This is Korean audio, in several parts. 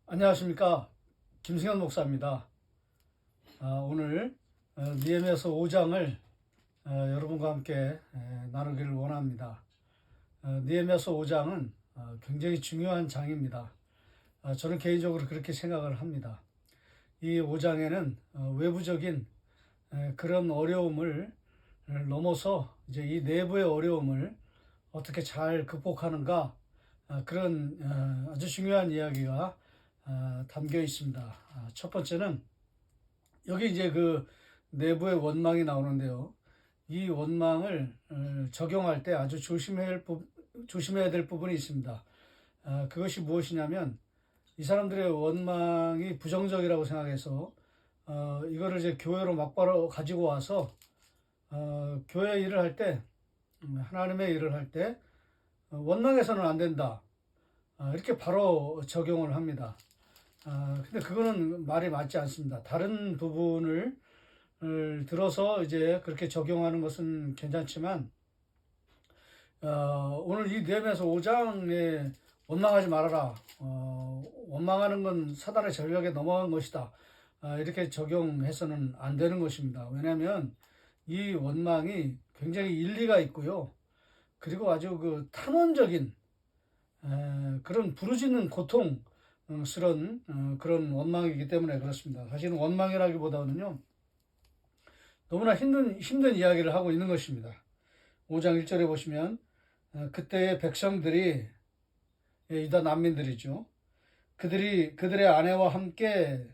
안녕하십니까. 김승현 목사입니다. 오늘 느헤미야서 5장을 여러분과 함께 나누기를 원합니다. 느헤미야서 5장은 굉장히 중요한 장입니다. 저는 개인적으로 그렇게 생각을 합니다. 이 5장에는 외부적인 그런 어려움을 넘어서 이제 이 내부의 어려움을 어떻게 잘 극복하는가, 그런 아주 중요한 이야기가 담겨 있습니다. 첫 번째는 여기 이제 그 내부의 원망이 나오는데요. 이 원망을 적용할 때 아주 조심해야 될 부분이 있습니다. 그것이 무엇이냐면 이 사람들의 원망이 부정적이라고 생각해서 이거를 이제 교회로 막바로 가지고 와서 교회 일을 할 때, 하나님의 일을 할 때 원망해서는 안 된다, 이렇게 바로 적용을 합니다. 근데 그거는 말이 맞지 않습니다. 다른 부분을 들어서 이제 그렇게 적용하는 것은 괜찮지만, 오늘 이 느헤미야서 5장에 원망하지 말아라, 원망하는 건 사단의 전략에 넘어간 것이다, 이렇게 적용해서는 안 되는 것입니다. 왜냐하면 이 원망이 굉장히 일리가 있고요. 그리고 아주 그 탄원적인 그런 부르짖는 고통스러운 그런 원망이기 때문에 그렇습니다. 사실은 원망이라기보다는요, 너무나 힘든 이야기를 하고 있는 것입니다. 5장 1절에 보시면 그때의 백성들이, 유다 난민들이죠. 그들의 아내와 함께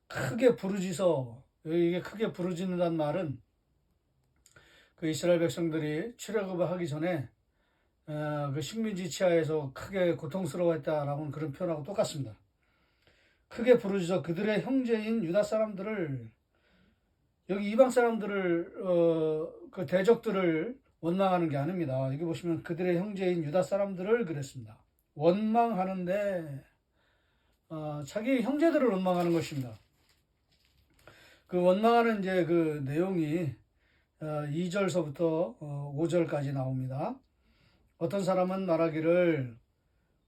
크게 부르짖어, 이게 크게 부르짖는다는 말은 그 이스라엘 백성들이 출애굽을 하기 전에 그 식민지 치하에서 크게 고통스러워했다라고는 그런 표현하고 똑같습니다. 크게 부르짖어 그들의 형제인 유다 사람들을, 여기 이방 사람들을, 그 대적들을 원망하는 게 아닙니다. 여기 보시면 그들의 형제인 유다 사람들을 그랬습니다. 원망하는데 자기 형제들을 원망하는 것입니다. 그 원망하는 이제 그 내용이 2절서부터 5절까지 나옵니다. 어떤 사람은 말하기를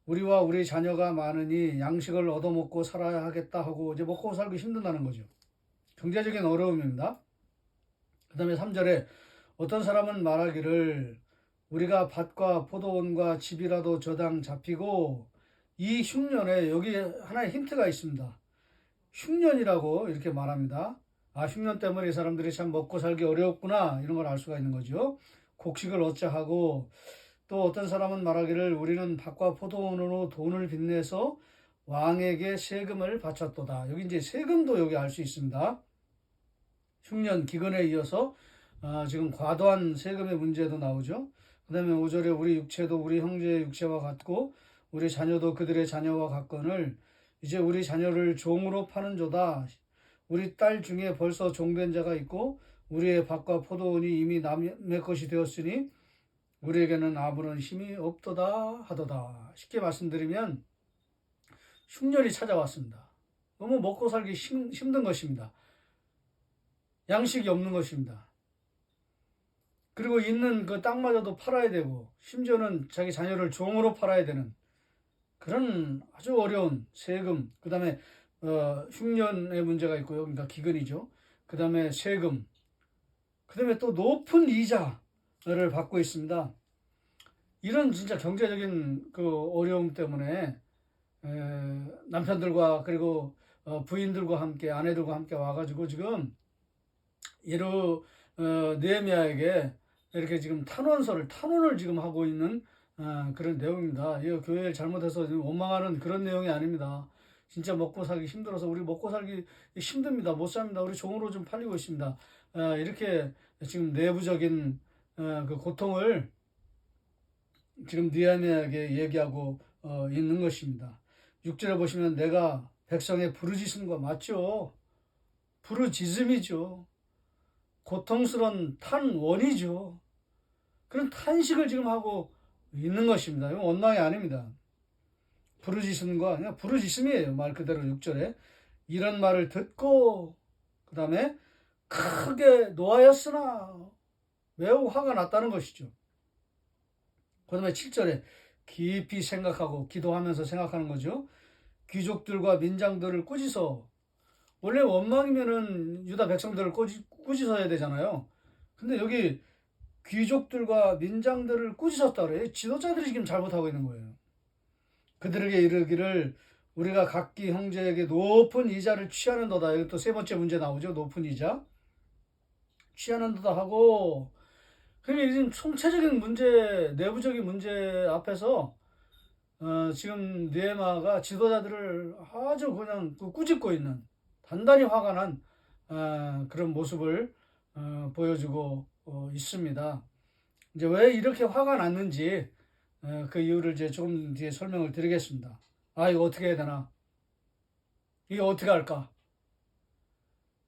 우리와 우리 자녀가 많으니 양식을 얻어먹고 살아야 하겠다 하고, 이제 먹고 살기 힘든다는 거죠. 경제적인 어려움입니다. 그 다음에 3절에 어떤 사람은 말하기를 우리가 밭과 포도원과 집이라도 저당 잡히고, 이 흉년에, 여기 하나의 힌트가 있습니다. 흉년이라고 이렇게 말합니다. 흉년 때문에 이 사람들이 참 먹고 살기 어려웠구나, 이런 걸 알 수가 있는 거죠. 곡식을 얻자 하고, 또 어떤 사람은 말하기를 우리는 밭과 포도원으로 돈을 빚내서 왕에게 세금을 바쳤도다. 여기 이제 세금도 여기 알 수 있습니다. 흉년 기근에 이어서 지금 과도한 세금의 문제도 나오죠. 그 다음에 5절에 우리 육체도 우리 형제의 육체와 같고 우리 자녀도 그들의 자녀와 같거늘 이제 우리 자녀를 종으로 파는 조다. 우리 딸 중에 벌써 종된 자가 있고 우리의 밭과 포도원이 이미 남의 것이 되었으니 우리에게는 아무런 힘이 없도다 하도다. 쉽게 말씀드리면 흉년이 찾아왔습니다. 너무 먹고 살기 힘든 것입니다. 양식이 없는 것입니다. 그리고 있는 그 땅마저도 팔아야 되고, 심지어는 자기 자녀를 종으로 팔아야 되는 그런 아주 어려운 세금, 그 다음에 흉년의 문제가 있고요. 그러니까 기근이죠. 그 다음에 세금, 그 다음에 또 높은 이자를 받고 있습니다. 이런 진짜 경제적인 그 어려움 때문에 남편들과 그리고 부인들과 함께, 아내들과 함께 와가지고 지금 느헤미야에게 이렇게 지금 탄원을 지금 하고 있는 그런 내용입니다. 이 교회를 잘못해서 원망하는 그런 내용이 아닙니다. 진짜 먹고 살기 힘들어서 우리 먹고 살기 힘듭니다. 못 삽니다. 우리 종으로 좀 팔리고 있습니다. 이렇게 지금 내부적인 그 고통을 지금 느헤미야에게 얘기하고 있는 것입니다. 6절에 보시면 내가 백성의 부르짖는 거 맞죠? 부르짖음이죠. 고통스러운 탄원이죠. 그런 탄식을 지금 하고 있는 것입니다. 이건 원망이 아닙니다. 부르짖는 거 아니야. 부르짖음이에요. 말 그대로 6절에. 이런 말을 듣고 그 다음에 크게 노하였으나 매우 화가 났다는 것이죠. 그 다음에 7절에 깊이 생각하고 기도하면서 생각하는 거죠. 귀족들과 민장들을 꾸짖어. 원래 원망이면은 유다 백성들을 꾸짖어야 되잖아요. 근데 여기 귀족들과 민장들을 꾸짖었다 그래요. 지도자들이 지금 잘못하고 있는 거예요. 그들에게 이르기를 우리가 각기 형제에게 높은 이자를 취하는도다. 여기 또 세 번째 문제 나오죠. 높은 이자 취하는도다 하고, 그러면 지금 총체적인 문제, 내부적인 문제 앞에서 지금 느헤미야가 지도자들을 아주 그냥 꾸짖고 있는, 단단히 화가 난 그런 모습을 보여주고 있습니다. 이제 왜 이렇게 화가 났는지 그 이유를 이제 조금 뒤에 설명을 드리겠습니다. 이거 어떻게 해야 되나? 이게 어떻게 할까?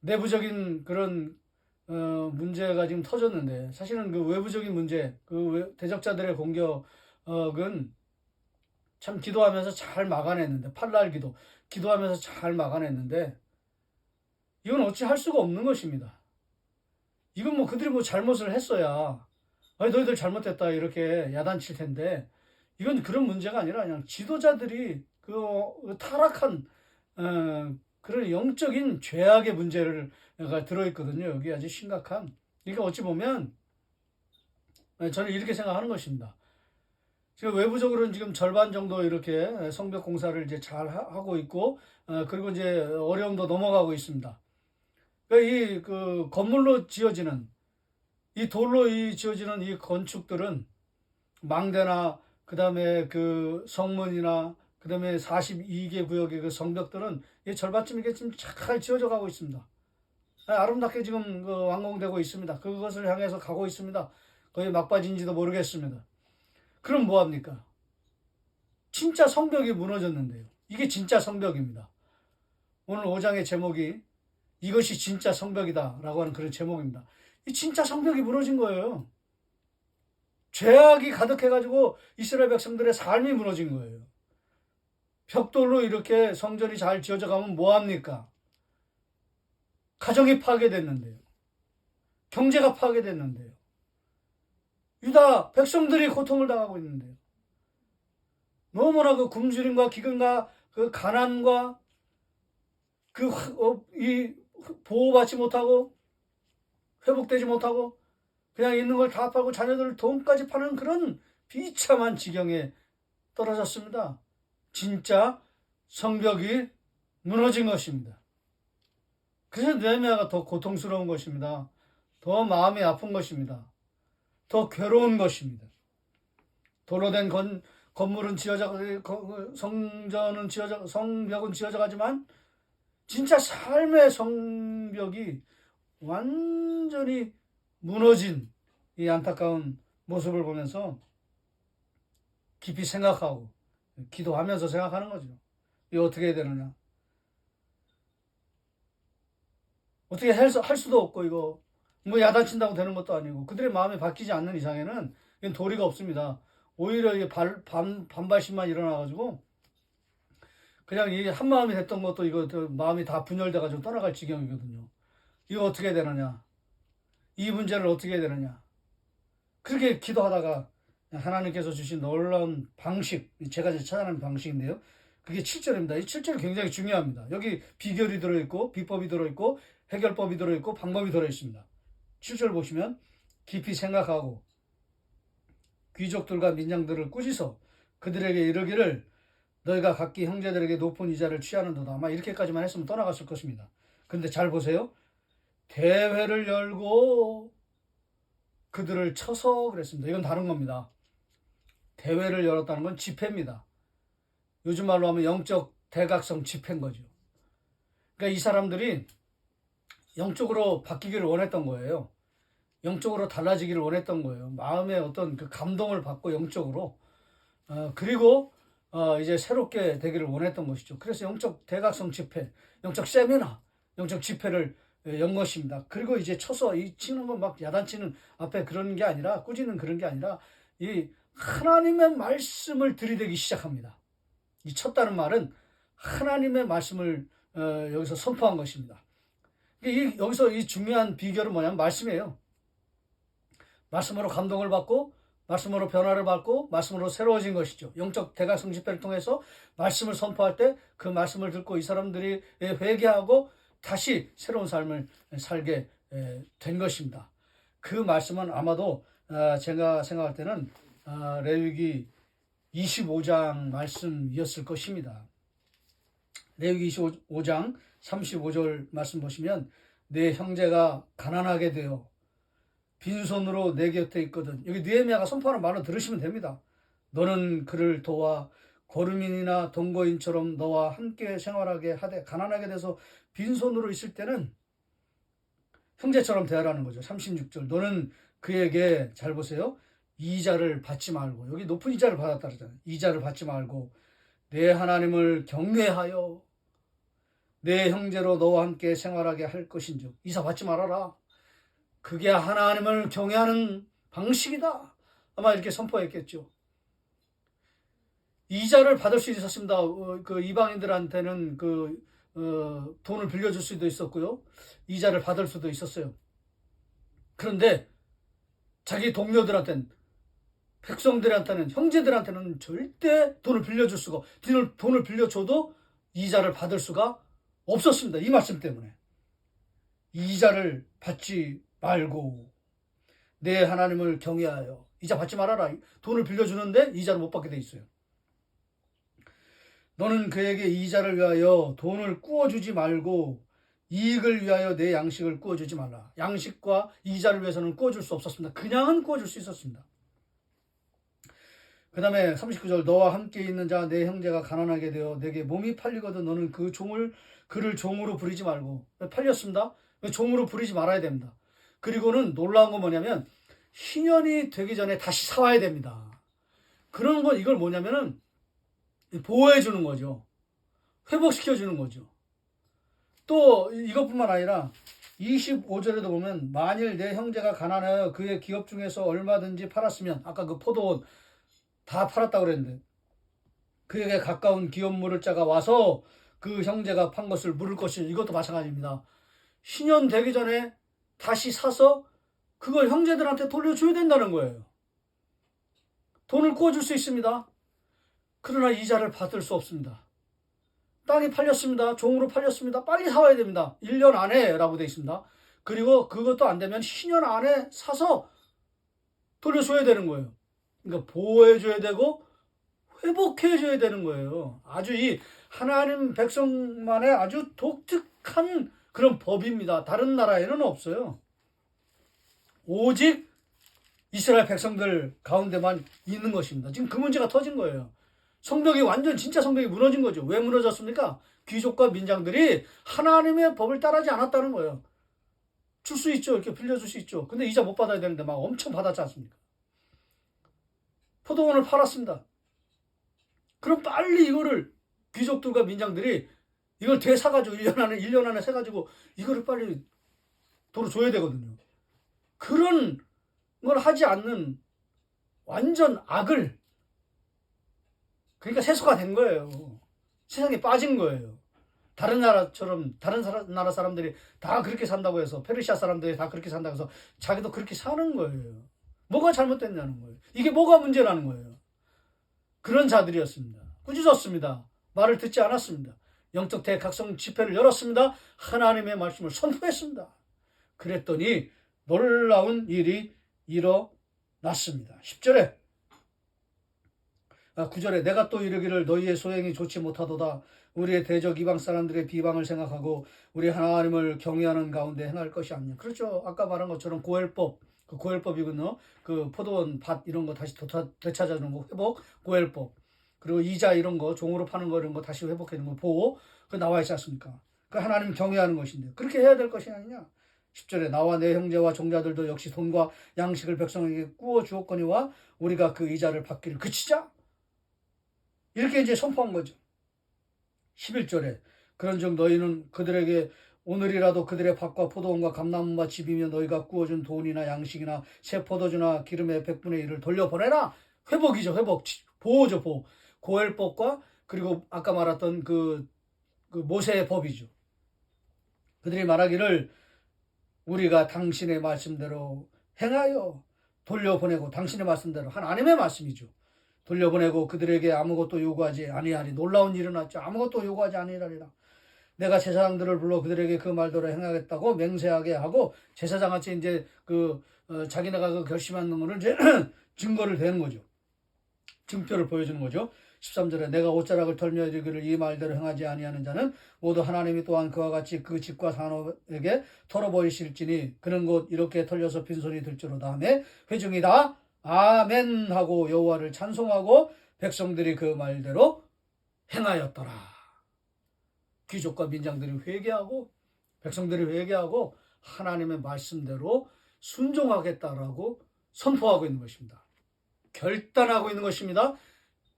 내부적인 그런 문제가 지금 터졌는데, 사실은 그 외부적인 문제, 그 대적자들의 공격은 참 기도하면서 잘 막아냈는데, 팔날 기도하면서 잘 막아냈는데, 이건 어찌 할 수가 없는 것입니다. 이건 뭐 그들이 뭐 잘못을 했어야, 너희들 잘못했다 이렇게 야단칠 텐데, 이건 그런 문제가 아니라 그냥 지도자들이 그 타락한 그런 영적인 죄악의 문제가 들어있거든요. 여기 아주 심각한. 그러니까 어찌 보면 저는 이렇게 생각하는 것입니다. 지금 외부적으로는 지금 절반 정도 이렇게 성벽 공사를 이제 잘 하고 있고, 그리고 이제 어려움도 넘어가고 있습니다. 그러니까 그 건물로 지어지는, 이 돌로 지어지는 이 건축들은 망대나 그 다음에 그 성문이나 그 다음에 42개 구역의 그 성벽들은 절반쯤 이게 지금 잘 지어져 가고 있습니다. 아름답게 지금 완공되고 있습니다. 그것을 향해서 가고 있습니다. 거의 막바지인지도 모르겠습니다. 그럼 뭐합니까? 진짜 성벽이 무너졌는데요. 이게 진짜 성벽입니다. 오늘 5장의 제목이 이것이 진짜 성벽이다 라고 하는 그런 제목입니다. 이 진짜 성벽이 무너진 거예요. 죄악이 가득해가지고 이스라엘 백성들의 삶이 무너진 거예요. 벽돌로 이렇게 성전이 잘 지어져 가면 뭐합니까? 가정이 파괴됐는데요. 경제가 파괴됐는데요. 유다 백성들이 고통을 당하고 있는데요. 너무나 그 굶주림과 기근과 그 가난과 이 보호받지 못하고 회복되지 못하고 그냥 있는 걸 다 팔고 자녀들 돈까지 파는 그런 비참한 지경에 떨어졌습니다. 진짜 성벽이 무너진 것입니다. 그래서 느헤미야가 더 고통스러운 것입니다. 더 마음이 아픈 것입니다. 더 괴로운 것입니다. 도로 된 건물은 성벽은 지어져 가지만 진짜 삶의 성벽이 완전히 무너진 이 안타까운 모습을 보면서 깊이 생각하고 기도하면서 생각하는 거죠. 이거 어떻게 해야 되느냐? 어떻게 할 수도 없고, 이거 뭐 야단친다고 되는 것도 아니고, 그들의 마음이 바뀌지 않는 이상에는 이건 도리가 없습니다. 오히려 이게 반발심만 일어나가지고 그냥 이 한마음이 됐던 것도 이거 마음이 다 분열돼가지고 떠나갈 지경이거든요. 이거 어떻게 해야 되느냐? 이 문제를 어떻게 해야 되느냐? 그렇게 기도하다가 하나님께서 주신 놀라운 방식, 제가 찾아낸 방식인데요. 그게 7절입니다. 이 7절이 굉장히 중요합니다. 여기 비결이 들어있고 비법이 들어있고 해결법이 들어있고 방법이 들어있습니다. 7절 보시면 깊이 생각하고 귀족들과 민장들을 꾸짖어 그들에게 이르기를 너희가 각기 형제들에게 높은 이자를 취하는도다. 아마 이렇게까지만 했으면 떠나갔을 것입니다. 근데 잘 보세요. 대회를 열고 그들을 쳐서 그랬습니다. 이건 다른 겁니다. 대회를 열었다는 건 집회입니다. 요즘 말로 하면 영적 대각성 집회인 거죠. 그러니까 이 사람들이 영적으로 바뀌기를 원했던 거예요. 영적으로 달라지기를 원했던 거예요. 마음의 어떤 그 감동을 받고 영적으로 그리고 이제 새롭게 되기를 원했던 것이죠. 그래서 영적 대각성 집회, 영적 세미나, 영적 집회를 연 것입니다. 그리고 이제 쳐서 이 치는 건 막 야단치는 앞에 그런 게 아니라 꾸짖는 그런 게 아니라 이 하나님의 말씀을 들이대기 시작합니다. 이 쳤다는 말은 하나님의 말씀을 여기서 선포한 것입니다. 여기서 이 중요한 비결은 뭐냐면 말씀이에요. 말씀으로 감동을 받고 말씀으로 변화를 받고 말씀으로 새로워진 것이죠. 영적 대각성 집회를 통해서 말씀을 선포할 때 그 말씀을 듣고 이 사람들이 회개하고 다시 새로운 삶을 살게 된 것입니다. 그 말씀은 아마도 제가 생각할 때는 레위기 25장 말씀이었을 것입니다. 레위기 25장 35절 말씀 보시면 내 형제가 가난하게 되어 빈손으로 내 곁에 있거든. 여기 느헤미야가 선포하는 말을 들으시면 됩니다. 너는 그를 도와 거류민이나 동거인처럼 너와 함께 생활하게 하되, 가난하게 돼서 빈손으로 있을 때는 형제처럼 대하라는 거죠. 36절 너는 그에게, 잘 보세요, 이자를 받지 말고, 여기 높은 이자를 받았다 그러잖아요. 이자를 받지 말고 내 하나님을 경외하여 내 형제로 너와 함께 생활하게 할 것인즉, 이자 받지 말아라. 그게 하나님을 경외하는 방식이다. 아마 이렇게 선포했겠죠. 이자를 받을 수 있었습니다. 그 이방인들한테는 돈을 빌려줄 수도 있었고요. 이자를 받을 수도 있었어요. 그런데 자기 동료들한테는, 백성들한테는, 형제들한테는 절대 돈을 빌려줄 수가, 돈을 빌려줘도 이자를 받을 수가 없었습니다. 이 말씀 때문에. 이자를 받지 말고 내 하나님을 경외하여, 이자 받지 말아라. 돈을 빌려주는데 이자를 못 받게 돼 있어요. 너는 그에게 이자를 위하여 돈을 꾸어주지 말고 이익을 위하여 내 양식을 꾸어주지 말라. 양식과 이자를 위해서는 꾸어줄 수 없었습니다. 그냥은 꾸어줄 수 있었습니다. 그 다음에 39절 너와 함께 있는 자 내 형제가 가난하게 되어 내게 몸이 팔리거든 너는 그를 종으로 부리지 말고. 팔렸습니다. 종으로 부리지 말아야 됩니다. 그리고는 놀라운 건 뭐냐면 희년이 되기 전에 다시 사와야 됩니다. 그런 건, 이걸 뭐냐면은 보호해 주는 거죠. 회복시켜 주는 거죠. 또 이것뿐만 아니라 25절에도 보면 만일 내 형제가 가난하여 그의 기업 중에서 얼마든지 팔았으면, 아까 그 포도원 다 팔았다고 그랬는데 그에게 가까운 기업 물을 자가 와서 그 형제가 판 것을 물을 것이, 이것도 마찬가지입니다. 신년 되기 전에 다시 사서 그걸 형제들한테 돌려줘야 된다는 거예요. 돈을 구워줄 수 있습니다. 그러나 이자를 받을 수 없습니다. 땅이 팔렸습니다. 종으로 팔렸습니다. 빨리 사와야 됩니다. 1년 안에 라고 되어 있습니다. 그리고 그것도 안 되면 신년 안에 사서 돌려줘야 되는 거예요. 그러니까 보호해줘야 되고 회복해줘야 되는 거예요. 아주 이 하나님 백성만의 아주 독특한 그런 법입니다. 다른 나라에는 없어요. 오직 이스라엘 백성들 가운데만 있는 것입니다. 지금 그 문제가 터진 거예요. 성벽이 완전 진짜 성벽이 무너진 거죠. 왜 무너졌습니까? 귀족과 민장들이 하나님의 법을 따르지 않았다는 거예요. 줄 수 있죠. 이렇게 빌려줄 수 있죠. 근데 이자 못 받아야 되는데 막 엄청 받았지 않습니까? 포도원을 팔았습니다. 그럼 빨리 이거를 귀족들과 민장들이 이걸 되사가지고 1년 안에 사가지고 이거를 빨리 도로 줘야 되거든요. 그런 걸 하지 않는 완전 악을, 그러니까 세수가 된 거예요. 세상에 빠진 거예요. 다른 나라처럼, 다른 나라 사람들이 다 그렇게 산다고 해서, 페르시아 사람들이 다 그렇게 산다고 해서 자기도 그렇게 사는 거예요. 뭐가 잘못됐냐는 거예요. 이게 뭐가 문제라는 거예요. 그런 자들이었습니다. 꾸짖었습니다. 말을 듣지 않았습니다. 영적 대각성 집회를 열었습니다. 하나님의 말씀을 선포했습니다. 그랬더니 놀라운 일이 일어났습니다. 10절에 9절에 내가 또 이르기를 너희의 소행이 좋지 못하도다. 우리의 대적 이방 사람들의 비방을 생각하고 우리 하나님을 경외하는 가운데 행할 것이 아니냐. 그렇죠. 아까 말한 것처럼 고엘법, 그 고엘법이군요. 그 포도원 밭 이런 거 다시 되찾아주는 거 회복, 고엘법. 그리고 이자 이런 거, 종으로 파는 거 이런 거 다시 회복하는 거 보호, 그 나와 있지 않습니까? 그 하나님 경외하는 것인데 그렇게 해야 될 것이 아니냐. 10절에 나와 내 형제와 종자들도 역시 돈과 양식을 백성에게 구워 주었거니와 우리가 그 이자를 받기를 그치자. 이렇게 이제 선포한 거죠. 11절에 그런즉 너희는 그들에게 오늘이라도 그들의 밭과 포도원과 감나무와 집이며 너희가 구워준 돈이나 양식이나 새 포도주나 기름의 100분의 1을 돌려보내라. 회복이죠. 회복. 보호죠. 보호. 고엘법과 그리고 아까 말했던 그 모세의 법이죠. 그들이 말하기를 우리가 당신의 말씀대로 행하여 돌려보내고 당신의 말씀대로 하나님의 말씀이죠. 돌려보내고 그들에게 아무것도 요구하지 아니하리. 놀라운 일이 났죠. 아무것도 요구하지 아니하리라. 내가 제사장들을 불러 그들에게 그 말대로 행하겠다고 맹세하게 하고 제사장같이 이제 자기네가 그 결심한 것을 이제 증거를 대는 거죠. 증표를 보여주는 거죠. 13절에 내가 옷자락을 털며 이르기를 이 말대로 행하지 아니하는 자는 모두 하나님이 또한 그와 같이 그 집과 산업에게 털어보이실지니 그는 곧 이렇게 털려서 빈손이 들지로다 하매 회중이 다 아멘 하고 여호와를 찬송하고 백성들이 그 말대로 행하였더라. 귀족과 민장들이 회개하고 백성들이 회개하고 하나님의 말씀대로 순종하겠다라고 선포하고 있는 것입니다. 결단하고 있는 것입니다.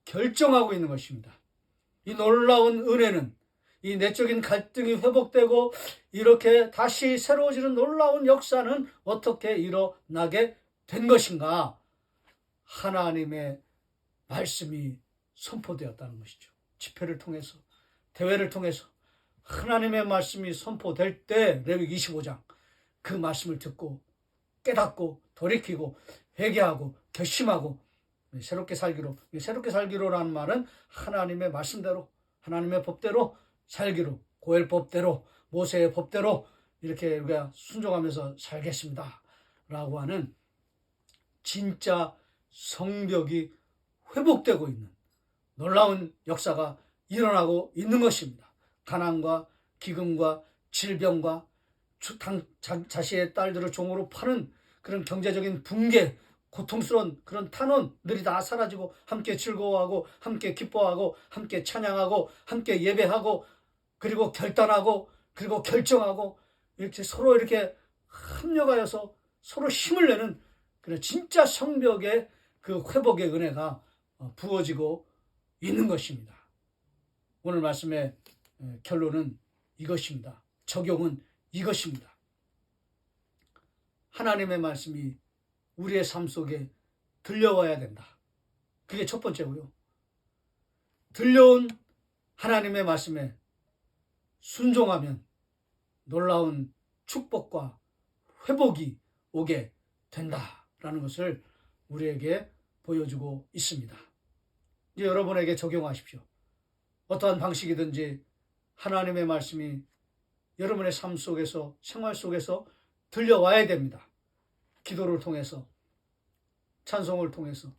결정하고 있는 것입니다. 이 놀라운 은혜는 이 내적인 갈등이 회복되고 이렇게 다시 새로워지는 놀라운 역사는 어떻게 일어나게 된 것인가? 하나님의 말씀이 선포되었다는 것이죠. 집회를 통해서, 대회를 통해서 하나님의 말씀이 선포될 때 레위기 25장 그 말씀을 듣고 깨닫고 돌이키고 회개하고 결심하고 새롭게 살기로라는 말은 하나님의 말씀대로 하나님의 법대로 살기로, 고엘 법대로, 모세의 법대로 이렇게 우리가 순종하면서 살겠습니다 라고 하는 진짜 성벽이 회복되고 있는 놀라운 역사가 일어나고 있는 것입니다. 가난과 기근과 질병과 자신의 딸들을 종으로 파는 그런 경제적인 붕괴, 고통스러운 그런 탄원들이 다 사라지고 함께 즐거워하고 함께 기뻐하고 함께 찬양하고 함께 예배하고 그리고 결단하고 그리고 결정하고 이렇게 서로 이렇게 합력하여서 서로 힘을 내는 그런 진짜 성벽의 그 회복의 은혜가 부어지고 있는 것입니다. 오늘 말씀의 결론은 이것입니다. 적용은 이것입니다. 하나님의 말씀이 우리의 삶 속에 들려와야 된다. 그게 첫 번째고요. 들려온 하나님의 말씀에 순종하면 놀라운 축복과 회복이 오게 된다라는 것을 우리에게 보여주고 있습니다. 이제 여러분에게 적용하십시오. 어떠한 방식이든지 하나님의 말씀이 여러분의 삶 속에서, 생활 속에서 들려와야 됩니다. 기도를 통해서, 찬송을 통해서,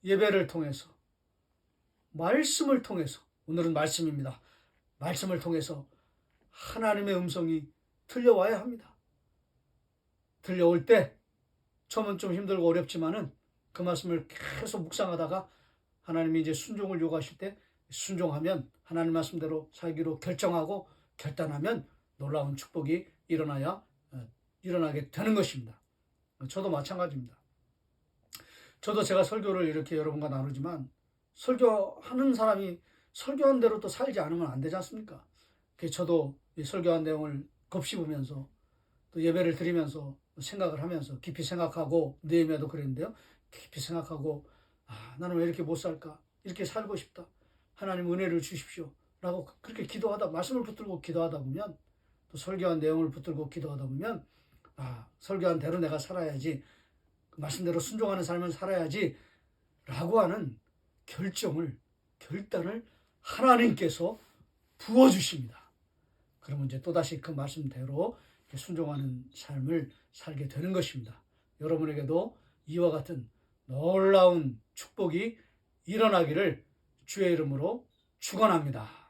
예배를 통해서, 말씀을 통해서, 오늘은 말씀입니다. 말씀을 통해서 하나님의 음성이 들려와야 합니다. 들려올 때 처음은 좀 힘들고 어렵지만은 그 말씀을 계속 묵상하다가 하나님이 이제 순종을 요구하실 때 순종하면 하나님 말씀대로 살기로 결정하고 결단하면 놀라운 축복이 일어나게 되는 것입니다. 저도 마찬가지입니다. 저도 제가 설교를 이렇게 여러분과 나누지만 설교하는 사람이 설교한 대로 또 살지 않으면 안 되지 않습니까? 저도 설교한 내용을 곱씹으면서 또 예배를 드리면서 생각을 하면서 깊이 생각하고 느헤미야도 그랬는데요. 깊이 생각하고 나는 왜 이렇게 못 살까? 이렇게 살고 싶다. 하나님 은혜를 주십시오. 라고 그렇게 기도하다 말씀을 붙들고 기도하다 보면 또 설교한 내용을 붙들고 기도하다 보면 설교한 대로 내가 살아야지. 그 말씀대로 순종하는 삶을 살아야지. 라고 하는 결단을 하나님께서 부어주십니다. 그러면 이제 또다시 그 말씀대로 순종하는 삶을 살게 되는 것입니다. 여러분에게도 이와 같은 놀라운 축복이 일어나기를 주의 이름으로 축원합니다.